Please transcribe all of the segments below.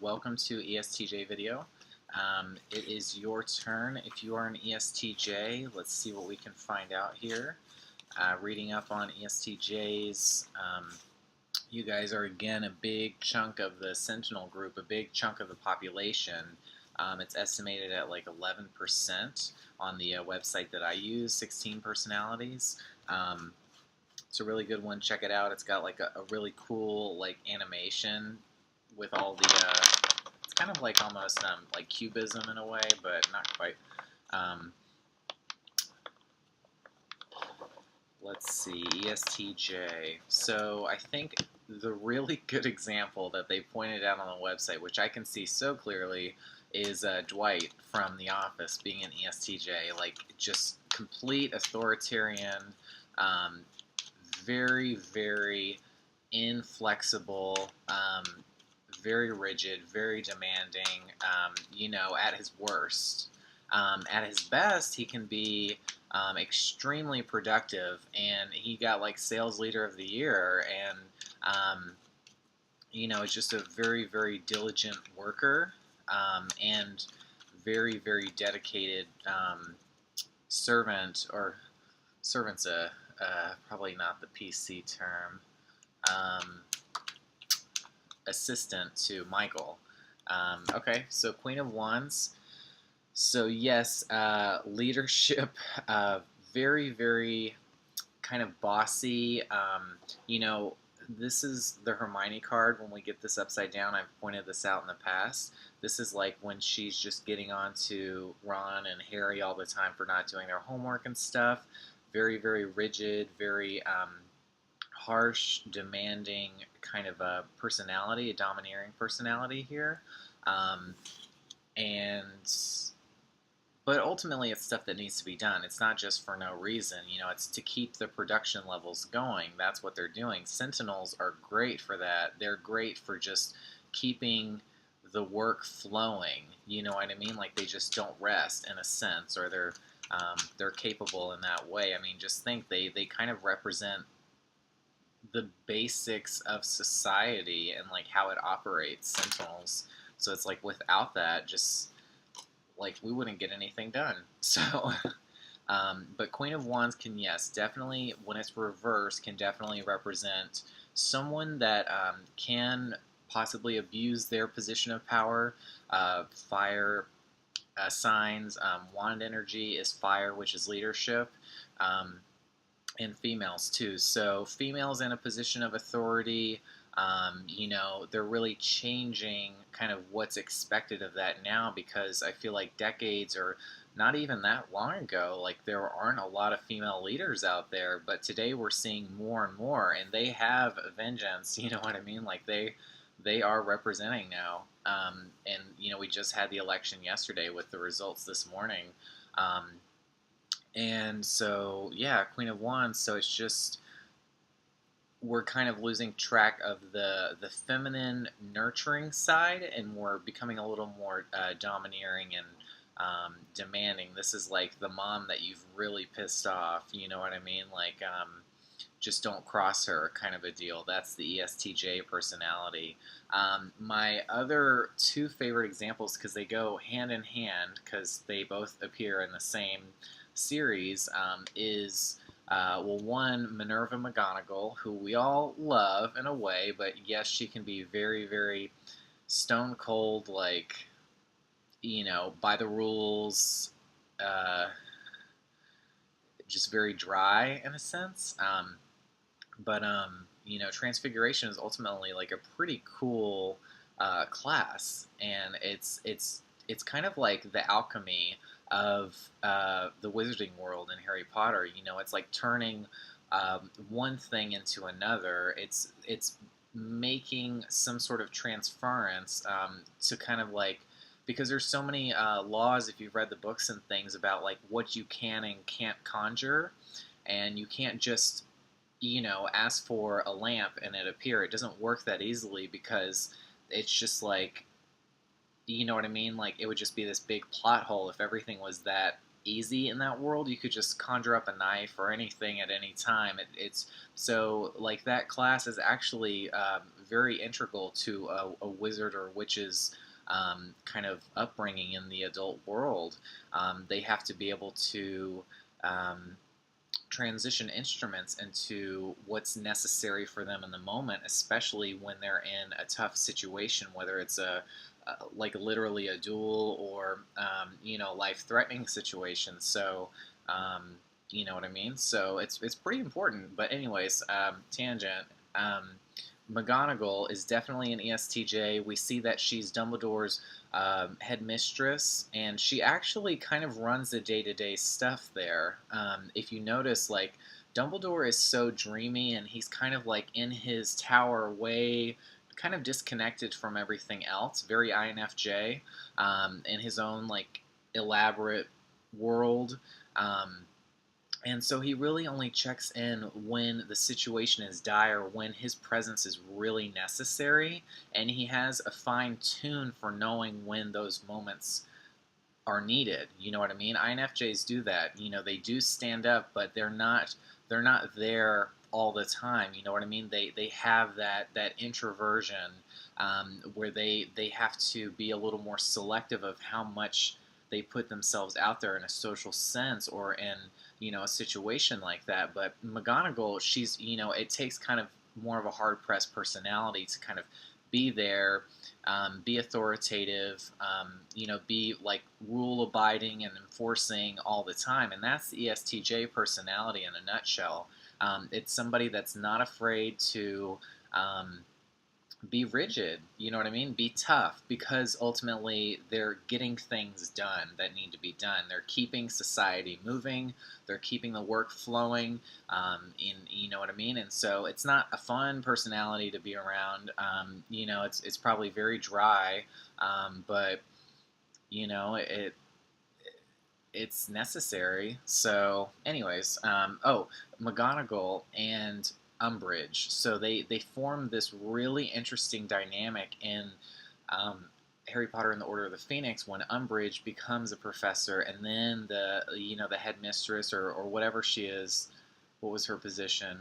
Welcome to ESTJ video. It is your turn. If you are an ESTJ, let's see what we can find out here. Reading up on ESTJs, you guys are again a big chunk of the Sentinel group, a big chunk of the population. It's estimated at like 11% on the website that I use, 16 personalities. It's a really good one. Check it out. It's got like a really cool like animation with all the it's kind of like almost like cubism in a way, but not quite. Um, let's see, ESTJ. So I think the really good example that they pointed out on the website, which I can see so clearly, is Dwight from The Office being an ESTJ. Like, just complete authoritarian, very, very inflexible, very rigid, very demanding, at his worst. At his best, he can be extremely productive, and he got like sales leader of the year, and it's just a very, very diligent worker, and very, very dedicated servant, or servant's probably not the PC term, assistant to Michael. Okay, so Queen of Wands. So yes, leadership, very, very kind of bossy. This is the Hermione card. When we get this upside down, I've pointed this out in the past. This is like when she's just getting on to Ron and Harry all the time for not doing their homework and stuff. Very, very rigid, very harsh, demanding kind of a personality, a domineering personality here. But ultimately, it's stuff that needs to be done. It's not just for no reason. It's to keep the production levels going. That's what they're doing. Sentinels are great for that. They're great for just keeping the work flowing. You know what I mean? Like, they just don't rest in a sense, or they're capable in that way. I mean, just think they kind of represent the basics of society and like how it operates. Sentinels. So it's like without that, just like we wouldn't get anything done. So, but Queen of Wands can, yes, definitely, when it's reversed, can definitely represent someone that can possibly abuse their position of power. Fire signs, wand energy is fire, which is leadership. And females too. So females in a position of authority, they're really changing kind of what's expected of that now, because I feel like decades, or not even that long ago, like there aren't a lot of female leaders out there, but today we're seeing more and more, and they have vengeance, you know what I mean? Like they are representing now. And we just had the election yesterday with the results this morning. And so, yeah, Queen of Wands, so it's just, we're kind of losing track of the feminine nurturing side, and we're becoming a little more domineering and demanding. This is like the mom that you've really pissed off, you know what I mean? Like, just don't cross her kind of a deal. That's the ESTJ personality. My other two favorite examples, because they go hand in hand, because they both appear in the same series, is one, Minerva McGonagall, who we all love in a way, but yes, she can be very, very stone cold, like, by the rules, just very dry in a sense. But Transfiguration is ultimately like a pretty cool class, and it's kind of like the alchemy of the wizarding world in Harry Potter. It's like turning one thing into another. It's making some sort of transference to kind of like, because there's so many laws, if you've read the books and things, about like what you can and can't conjure, and you can't just ask for a lamp and it appear. It doesn't work that easily, because it's just like, you know what I mean? Like, it would just be this big plot hole if everything was that easy in that world. You could just conjure up a knife or anything at any time. It's so, like, that class is actually very integral to a wizard or witch's kind of upbringing in the adult world. They have to be able to um, transition instruments into what's necessary for them in the moment, especially when they're in a tough situation, whether it's like literally a duel or life-threatening situation. So you know what I mean. So it's pretty important. But anyways, tangent. Um, McGonagall is definitely an ESTJ. We see that she's Dumbledore's headmistress, and she actually kind of runs the day-to-day stuff there. If you notice, like, Dumbledore is so dreamy, and he's kind of like in his tower way, kind of disconnected from everything else, very INFJ, in his own, like, elaborate world. Um, and so he really only checks in when the situation is dire, when his presence is really necessary, and he has a fine tune for knowing when those moments are needed. You know what I mean? INFJs do that. You know, they do stand up, but they're not there all the time. You know what I mean? They have that introversion where they have to be a little more selective of how much they put themselves out there in a social sense or in a situation like that. But McGonagall, she's it takes kind of more of a hard pressed personality to kind of be there, be authoritative, be like rule abiding and enforcing all the time. And that's the ESTJ personality in a nutshell. It's somebody that's not afraid to be rigid, you know what I mean? Be tough, because ultimately they're getting things done that need to be done. They're keeping society moving, they're keeping the work flowing, you know what I mean? And so it's not a fun personality to be around. It's probably very dry, but it's necessary. So, anyways, McGonagall and Umbridge. So they form this really interesting dynamic in Harry Potter and the Order of the Phoenix when Umbridge becomes a professor, and then the headmistress or whatever she is. What was her position?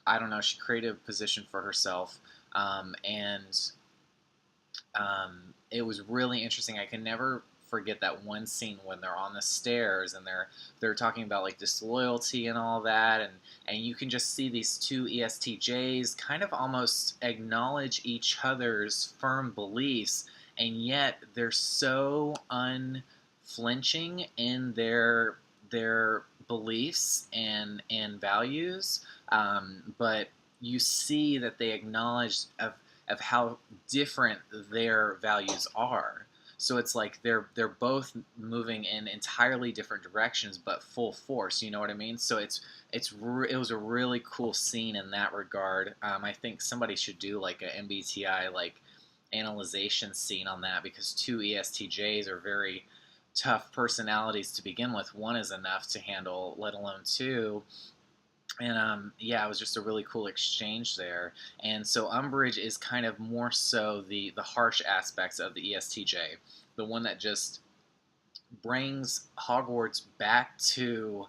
I don't know. She created a position for herself, and it was really interesting. I can never forget that one scene when they're on the stairs and they're talking about like disloyalty and all that, and you can just see these two ESTJs kind of almost acknowledge each other's firm beliefs, and yet they're so unflinching in their beliefs and values, but you see that they acknowledge of how different their values are. So it's like they're both moving in entirely different directions, but full force. You know what I mean? So it was a really cool scene in that regard. I think somebody should do like a MBTI like analyzation scene on that, because two ESTJs are very tough personalities to begin with. One is enough to handle, let alone two. And yeah, it was just a really cool exchange there. And so Umbridge is kind of more so the harsh aspects of the ESTJ, the one that just brings Hogwarts back to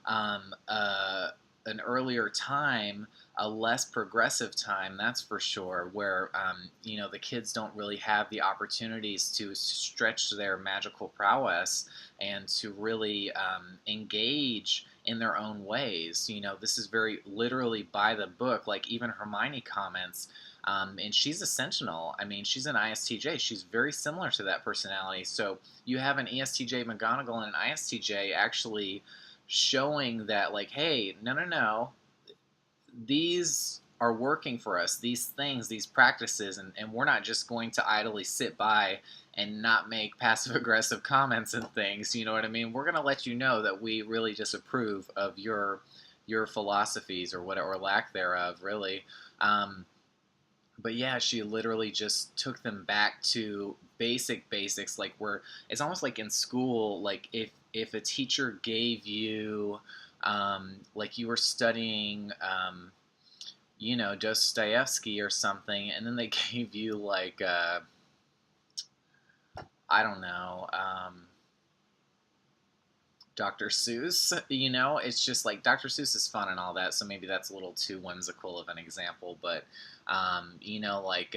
um, uh, an earlier time, a less progressive time, that's for sure, where the kids don't really have the opportunities to stretch their magical prowess and to really engage in their own ways. This is very literally by the book. Like even Hermione comments, and she's a Sentinel. I mean, she's an ISTJ. She's very similar to that personality. So you have an ESTJ McGonagall and an ISTJ actually showing that, like, hey, no, these are working for us, these things, these practices, and we're not just going to idly sit by and not make passive aggressive comments and things. You know what I mean? We're going to let you know that we really disapprove of your philosophies or whatever, or lack thereof, really. But yeah, she literally just took them back to basics, like where it's almost like in school, like if a teacher gave you, like you were studying, Dostoevsky or something, and then they gave you like, I don't know, Dr. Seuss, you know, it's just like Dr. Seuss is fun and all that, so maybe that's a little too whimsical of an example, but you know, like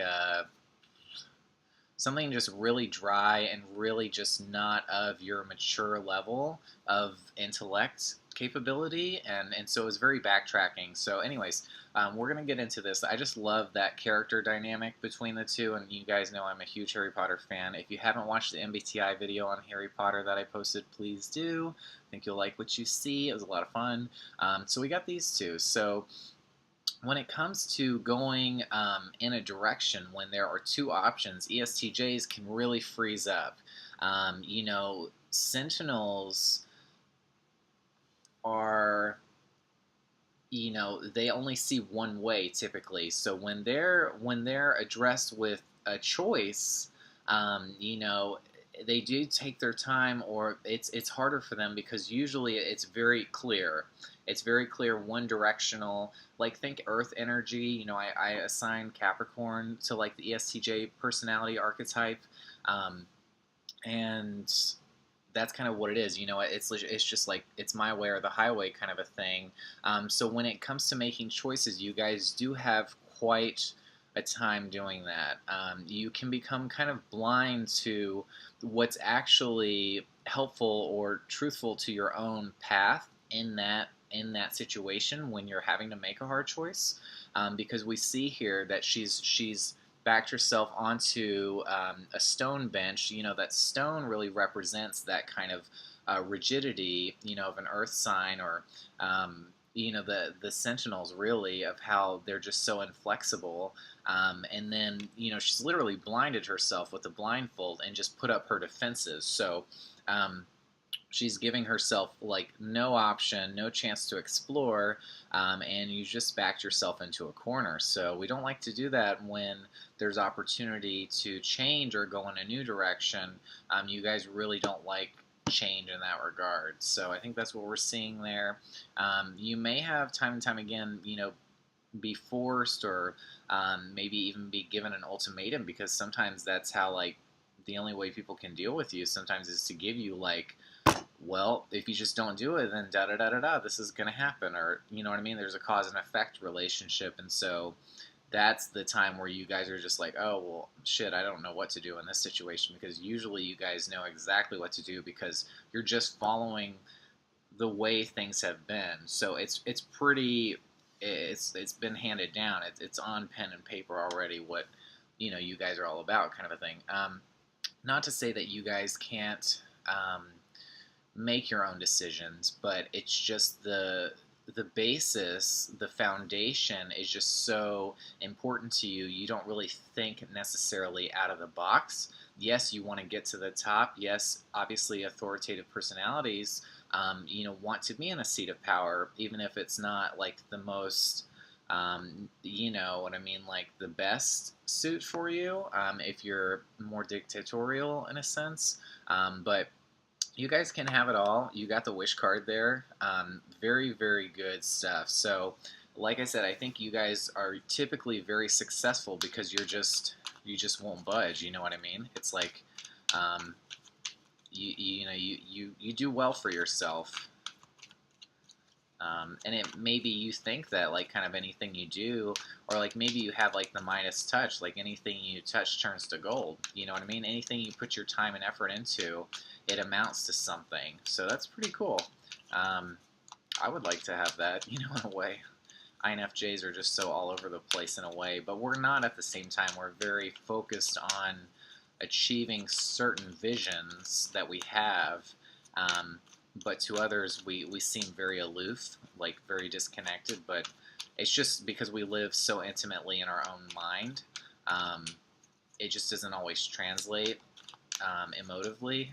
something just really dry and really just not of your mature level of intellect capability, and so it was very backtracking. So anyways, we're going to get into this. I just love that character dynamic between the two, and you guys know I'm a huge Harry Potter fan. If you haven't watched the MBTI video on Harry Potter that I posted, please do. I think you'll like what you see. It was a lot of fun. So we got these two. So when it comes to going in a direction, when there are two options, ESTJs can really freeze up. You know, Sentinels are, you know, they only see one way typically. So when they're addressed with a choice, you know, they do take their time, or it's harder for them because usually it's very clear. It's very clear, one directional. Like think Earth energy. You know, I assign Capricorn to like the ESTJ personality archetype, and that's kind of what it is. You know, it's just like it's my way or the highway kind of a thing. So when it comes to making choices, you guys do have quite a time doing that. You can become kind of blind to what's actually helpful or truthful to your own path in that situation when you're having to make a hard choice, because we see here that she's backed herself onto a stone bench. You know, that stone really represents that kind of rigidity, you know, of an earth sign, or you know, the sentinels really, of how they're just so inflexible. And then, you know, she's literally blinded herself with a blindfold and just put up her defenses. So she's giving herself like no option, no chance to explore, and you just backed yourself into a corner. So we don't like to do that when there's opportunity to change or go in a new direction. You guys really don't like change in that regard. So I think that's what we're seeing there. You may have time and time again, you know, be forced, or maybe even be given an ultimatum, because sometimes that's how, like, the only way people can deal with you sometimes is to give you like, well, if you just don't do it, then da da da da da, this is going to happen, or you know what I mean? There's a cause and effect relationship, and so that's the time where you guys are just like, oh well, shit, I don't know what to do in this situation, because usually you guys know exactly what to do because you're just following the way things have been. So it's pretty, it's been handed down. It's on pen and paper already what, you know, you guys are all about, kind of a thing. Not to say that you guys can't make your own decisions, but it's just the basis, the foundation is just so important to you. You don't really think necessarily out of the box. Yes, you want to get to the top. Yes, obviously authoritative personalities, you know, want to be in a seat of power, even if it's not like the most, you know what I mean, like the best suit for you, if you're more dictatorial in a sense. But you guys can have it all. You got the wish card there. Very, very good stuff. So, like I said, I think you guys are typically very successful because you just won't budge. You know what I mean? It's like, you know, you do well for yourself. And it maybe you think that like kind of anything you do, or like maybe you have like the Midas touch, like anything you touch turns to gold. You know what I mean? Anything you put your time and effort into, it amounts to something. So that's pretty cool. I would like to have that, you know, in a way. INFJs are just so all over the place in a way, but we're not at the same time. We're very focused on achieving certain visions that we have. But to others, we seem very aloof, like very disconnected, but it's just because we live so intimately in our own mind. It just doesn't always translate emotively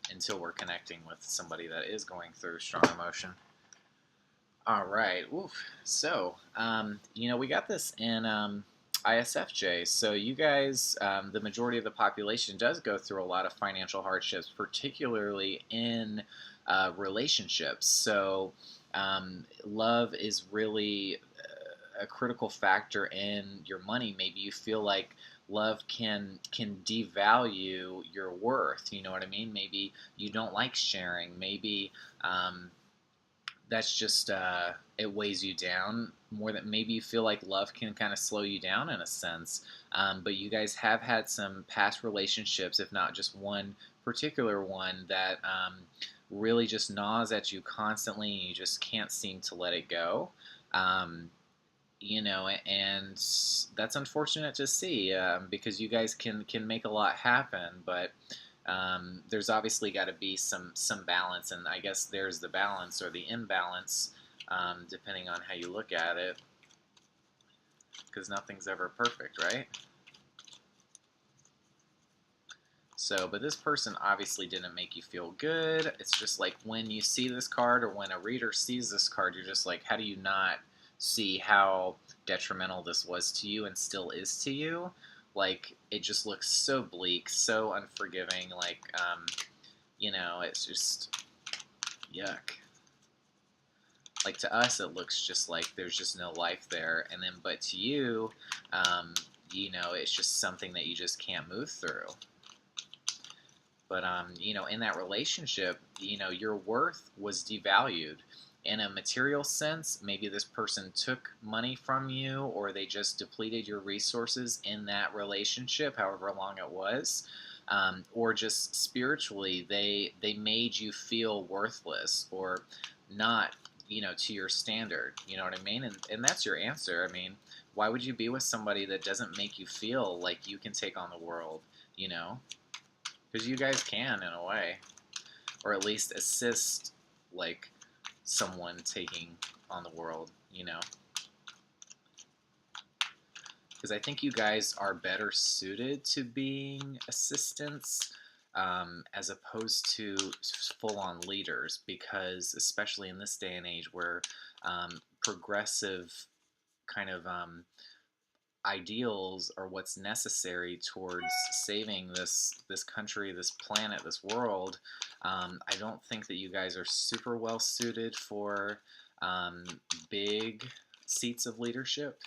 until we're connecting with somebody that is going through strong emotion. All right. Oof. So, you know, we got this in ISFJ. So you guys, the majority of the population does go through a lot of financial hardships, particularly in relationships. So love is really a critical factor in your money. Maybe you feel like love can devalue your worth. You know what I mean? Maybe you don't like sharing. Maybe um, that's just it weighs you down more than maybe you feel like love can kind of slow you down in a sense. But you guys have had some past relationships, if not just one particular one, that really just gnaws at you constantly, and you just can't seem to let it go. Um, and that's unfortunate to see, because you guys can make a lot happen, but there's obviously got to be some balance, and I guess there's the balance or the imbalance, depending on how you look at it, because nothing's ever perfect, right? So, but this person obviously didn't make you feel good. It's just like when you see this card, or when a reader sees this card, you're just like, how do you not see how detrimental this was to you and still is to you? Like, it just looks so bleak, so unforgiving. Like, it's just yuck. Like, to us, it looks just like there's just no life there. And then, but to you, it's just something that you just can't move through. But in that relationship, your worth was devalued. In a material sense, maybe this person took money from you, or they just depleted your resources in that relationship, however long it was. Or just spiritually, they made you feel worthless or not, to your standard. You know what I mean? And that's your answer. I mean, why would you be with somebody that doesn't make you feel like you can take on the world? You know? Because you guys can, in a way, or at least assist, like, someone taking on the world, Because I think you guys are better suited to being assistants, as opposed to full-on leaders, because especially in this day and age where progressive kind of ideals are what's necessary towards saving this country, this planet, this world. I don't think that you guys are super well suited for big seats of leadership.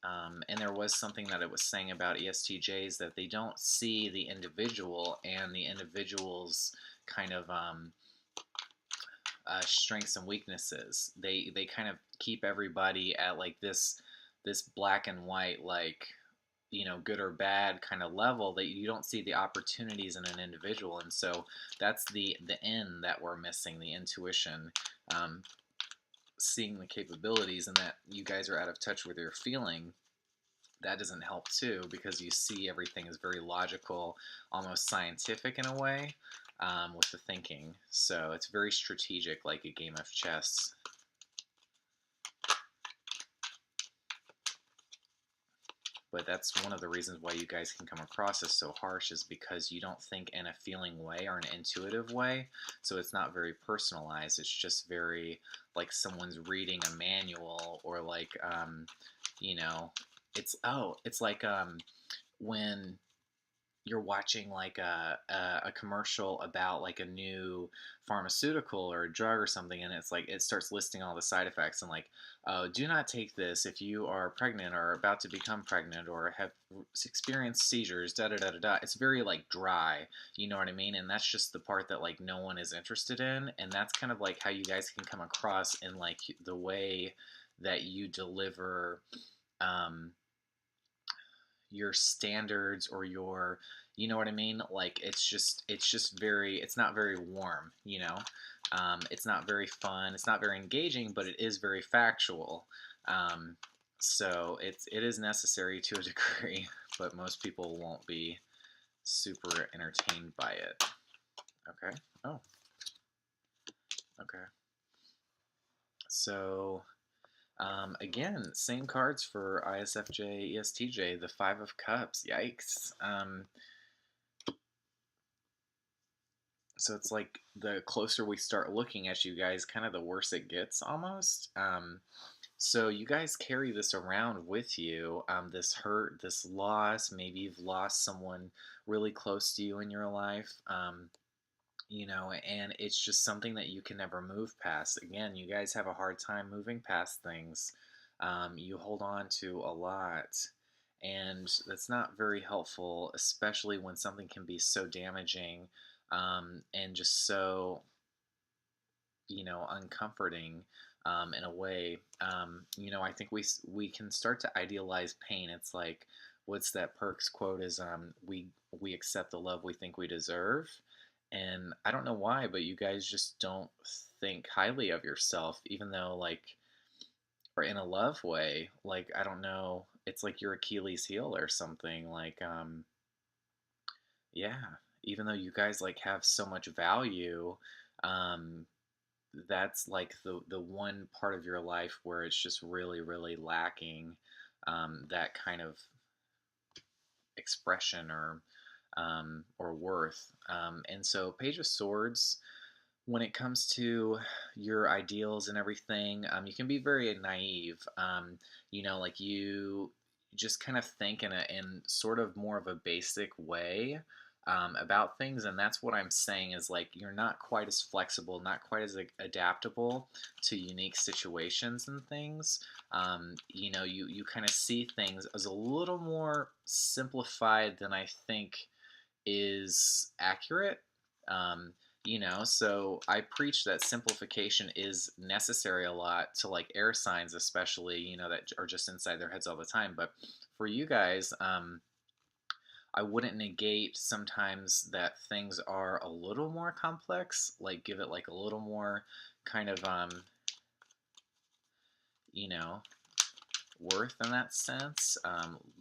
And there was something that it was saying about ESTJs, that they don't see the individual and the individual's kind of strengths and weaknesses. They kind of keep everybody at like this black and white, like, good or bad kind of level, that you don't see the opportunities in an individual. And so that's the end that we're missing, the intuition, seeing the capabilities, and that you guys are out of touch with your feeling. That doesn't help too, because you see everything is very logical, almost scientific in a way, with the thinking. So it's very strategic, like a game of chess. But that's one of the reasons why you guys can come across as so harsh, is because you don't think in a feeling way or an intuitive way. So it's not very personalized. It's just very like someone's reading a manual, or like, it's like when you're watching like a commercial about like a new pharmaceutical or a drug or something, and it's like it starts listing all the side effects, and like, oh, do not take this if you are pregnant or about to become pregnant or have experienced seizures, da da da da da. It's very like dry, you know what I mean? And that's just the part that like no one is interested in, and that's kind of like how you guys can come across in like the way that you deliver um, your standards, or your, you know what I mean? Like, it's just very, it's not very warm, it's not very fun, it's not very engaging, but it is very factual. So it is necessary to a degree, but most people won't be super entertained by it. Okay. Oh, okay. So again, same cards for ISFJ, ESTJ, the Five of Cups. Yikes. So it's like the closer we start looking at you guys, kind of the worse it gets almost. So you guys carry this around with you, this hurt, this loss. Maybe you've lost someone really close to you in your life. And it's just something that you can never move past. Again, you guys have a hard time moving past things. You hold on to a lot, and that's not very helpful, especially when something can be so damaging, and just so, uncomforting, in a way. I think we can start to idealize pain. It's like, what's that Perks quote is, we accept the love we think we deserve. And I don't know why, but you guys just don't think highly of yourself, even though, like, or in a love way, like, I don't know, it's like your Achilles heel or something. Like, yeah, even though you guys like have so much value, um, that's like the one part of your life where it's just really, really lacking, that kind of expression, or worth. And so Page of Swords, when it comes to your ideals and everything, you can be very naive. Like, you just kind of think in sort of more of a basic way, about things, and that's what I'm saying is, like, you're not quite as flexible, not quite as adaptable to unique situations and things. You kind of see things as a little more simplified than I think is accurate. So I preach that simplification is necessary a lot to, like, air signs, especially, that are just inside their heads all the time. But for you guys, I wouldn't negate sometimes that things are a little more complex, like give it like a little more kind of, you know, worth in that sense.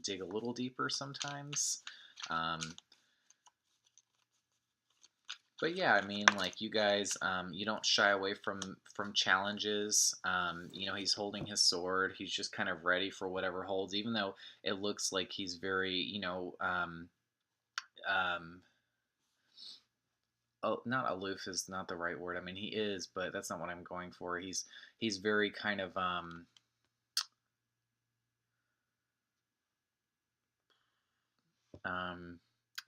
Dig a little deeper sometimes. Um, but yeah, I mean, like, you guys, you don't shy away from challenges. He's holding his sword. He's just kind of ready for whatever holds, even though it looks like he's very, um, oh, not aloof is not the right word. I mean, he is, but that's not what I'm going for. He's very kind of, um,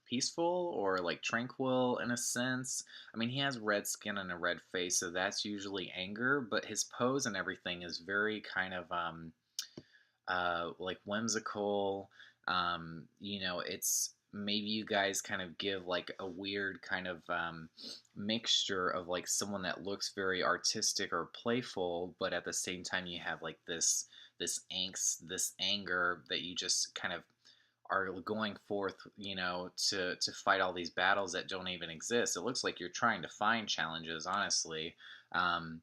peaceful, or like tranquil in a sense. I mean, he has red skin and a red face, so that's usually anger. But his pose and everything is very kind of, like, whimsical. It's maybe you guys kind of give like a weird kind of, mixture of like someone that looks very artistic or playful, but at the same time you have like this angst, this anger that you just kind of are going forth, to fight all these battles that don't even exist. It looks like you're trying to find challenges, honestly. Um,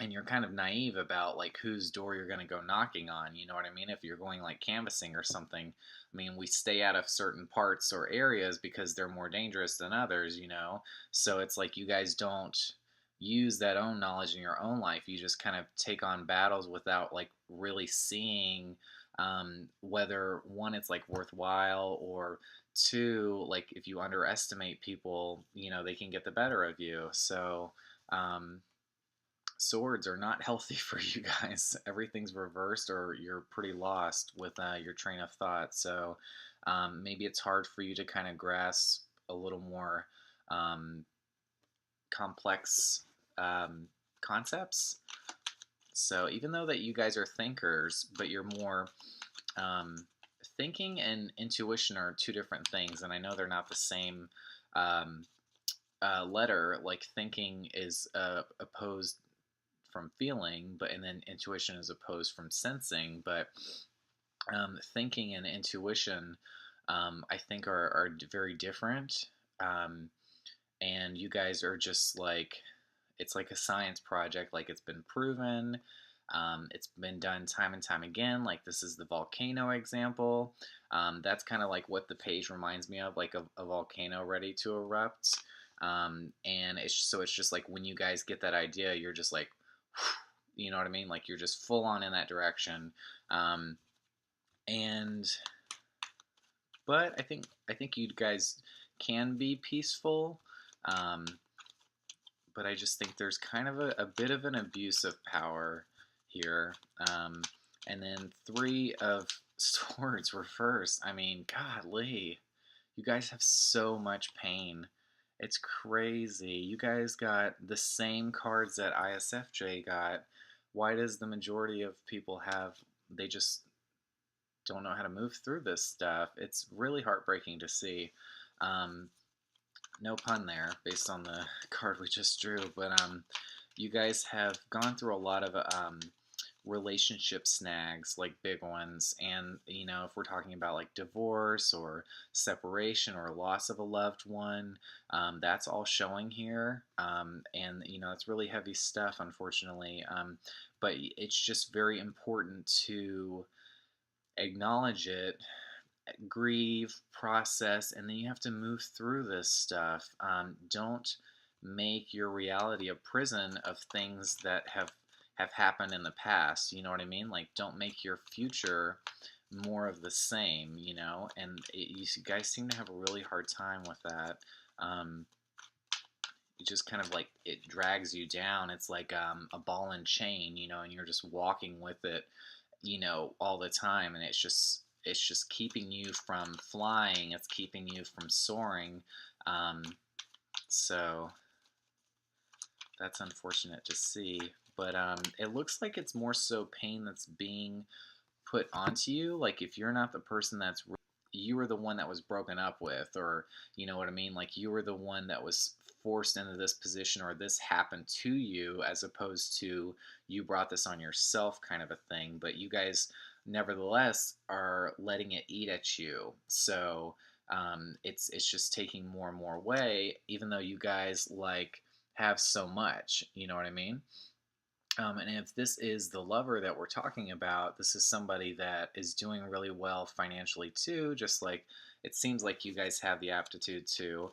and you're kind of naive about like whose door you're going to go knocking on. You know what I mean? If you're going like canvassing or something, I mean, we stay out of certain parts or areas because they're more dangerous than others. So it's like you guys don't use that own knowledge in your own life. You just kind of take on battles without like really seeing, whether one, it's like worthwhile, or two, like if you underestimate people, they can get the better of you. So, swords are not healthy for you guys. Everything's reversed, or you're pretty lost with, your train of thought. So, maybe it's hard for you to kind of grasp a little more, um, complex, concepts. So even though that you guys are thinkers, but you're more, um, thinking and intuition are two different things, and I know they're not the same, um, letter. Like, thinking is, opposed from feeling, but and then intuition is opposed from sensing. But, thinking and intuition, I think are very different. Um, and you guys are just like, it's like a science project. Like, it's been proven. It's been done time and time again. Like, this is the volcano example. That's kind of like what the page reminds me of, like a volcano ready to erupt. And it's just like when you guys get that idea, you're just like, you know what I mean? Like, you're just full on in that direction. Um, and but I think you guys can be peaceful. Um, but I just think there's kind of a bit of an abuse of power here. And then Three of Swords reverse. I mean, golly, you guys have so much pain. It's crazy. You guys got the same cards that ISFJ got. Why does the majority of people have? They just don't know how to move through this stuff. It's really heartbreaking to see. Um, no pun there, based on the card we just drew. But you guys have gone through a lot of relationship snags, like big ones. And if we're talking about like divorce or separation or loss of a loved one, that's all showing here. And it's really heavy stuff, unfortunately. But it's just very important to acknowledge it, grieve, process, and then you have to move through this stuff. Don't make your reality a prison of things that have happened in the past. You know what I mean? Like, don't make your future more of the same. And you guys seem to have a really hard time with that. It just kind of like it drags you down. It's like a ball and chain, and you're just walking with it, all the time, and it's just keeping you from flying. It's keeping you from soaring. Um, so that's unfortunate to see. But it looks like it's more so pain that's being put onto you. Like if you're not the person you were the one that was broken up with, or you know what I mean? Like you were the one that was forced into this position, or this happened to you, as opposed to you brought this on yourself, kind of a thing. But you guys, nevertheless, are letting it eat at you. So it's just taking more and more away, even though you guys like have so much. You know what I mean? And if this is the lover that we're talking about, this is somebody that is doing really well financially too, just like it seems like you guys have the aptitude to.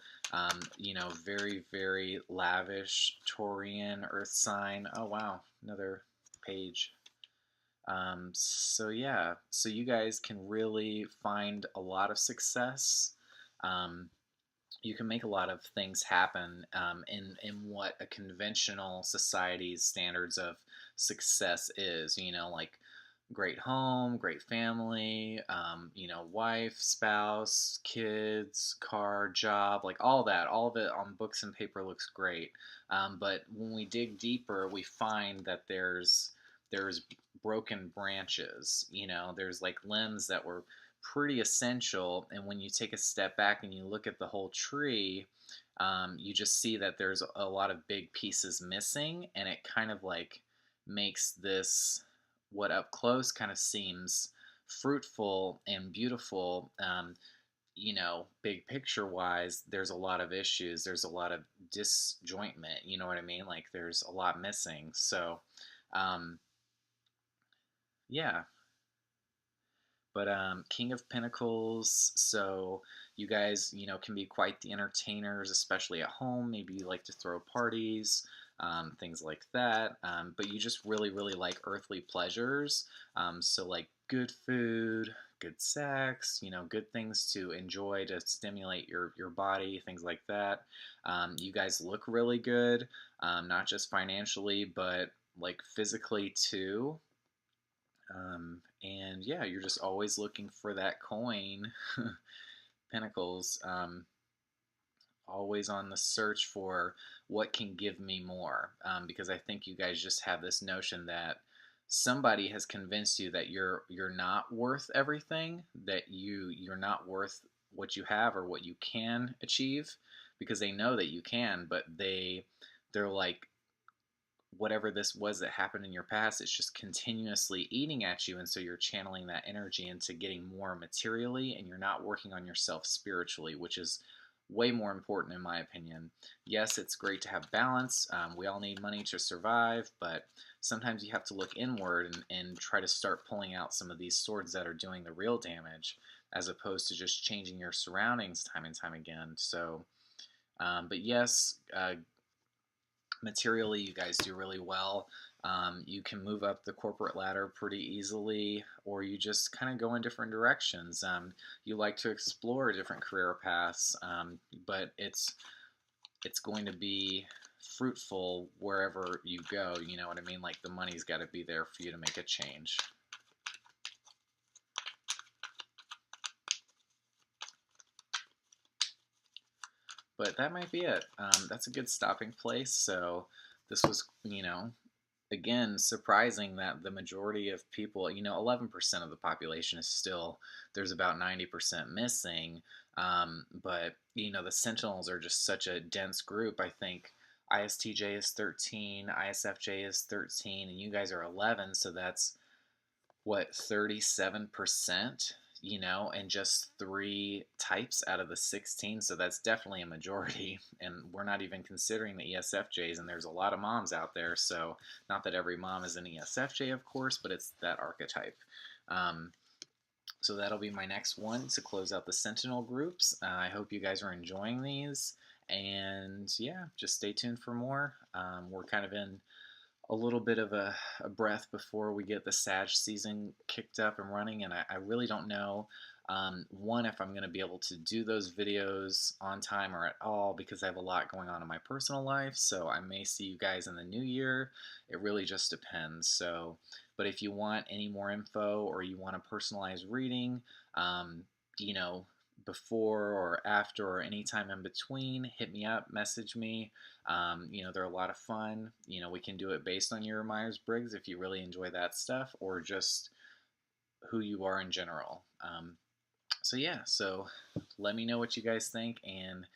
Very, very lavish Taurian earth sign. Oh, wow. Another page. So, yeah. So, you guys can really find a lot of success. Um, you can make a lot of things happen in what a conventional society's standards of success is. Like great home, great family, wife, spouse, kids, car, job, like all of it on books and paper looks great. But when we dig deeper, we find that there's broken branches. There's like limbs that were pretty essential. And when you take a step back and you look at the whole tree, you just see that there's a lot of big pieces missing, and it kind of like makes this what up close kind of seems fruitful and beautiful. Big picture wise, there's a lot of issues. There's a lot of disjointment. You know what I mean? Like there's a lot missing. So, um, yeah. But King of Pentacles, so you guys, can be quite the entertainers, especially at home. Maybe you like to throw parties, things like that. But you just really, really like earthly pleasures. So like good food, good sex, good things to enjoy to stimulate your body, things like that. You guys look really good, not just financially, but like physically too. And yeah, you're just always looking for that coin. Pentacles, always on the search for what can give me more. Because I think you guys just have this notion that somebody has convinced you that you're not worth everything, that you're not worth what you have or what you can achieve, because they know that you can, but they're like, whatever this was that happened in your past, it's just continuously eating at you. And so you're channeling that energy into getting more materially, and you're not working on yourself spiritually, which is way more important in my opinion. Yes, it's great to have balance. We all need money to survive, but sometimes you have to look inward and try to start pulling out some of these swords that are doing the real damage, as opposed to just changing your surroundings time and time again. So, but yes, materially, you guys do really well. You can move up the corporate ladder pretty easily, or you just kind of go in different directions. You like to explore different career paths, but it's going to be fruitful wherever you go. You know what I mean? Like the money's got to be there for you to make a change. But that might be it. That's a good stopping place. So this was, again, surprising that the majority of people, 11% of the population is still, there's about 90% missing. But, the Sentinels are just such a dense group. I think ISTJ is 13, ISFJ is 13, and you guys are 11. So that's what, 37%, and just three types out of the 16. So that's definitely a majority. And we're not even considering the ESFJs, and there's a lot of moms out there. So, not that every mom is an ESFJ, of course, but it's that archetype. Um, so that'll be my next one to close out the Sentinel groups. I hope you guys are enjoying these. And yeah, just stay tuned for more. We're kind of in a little bit of a breath before we get the Sag season kicked up and running, and I really don't know, one, if I'm going to be able to do those videos on time or at all, because I have a lot going on in my personal life. So I may see you guys in the new year. It really just depends. So, but if you want any more info or you want a personalized reading, um, you know, before or after or anytime in between, hit me up, message me. They're a lot of fun. We can do it based on your Myers Briggs if you really enjoy that stuff, or just who you are in general. So, yeah, so let me know what you guys think, and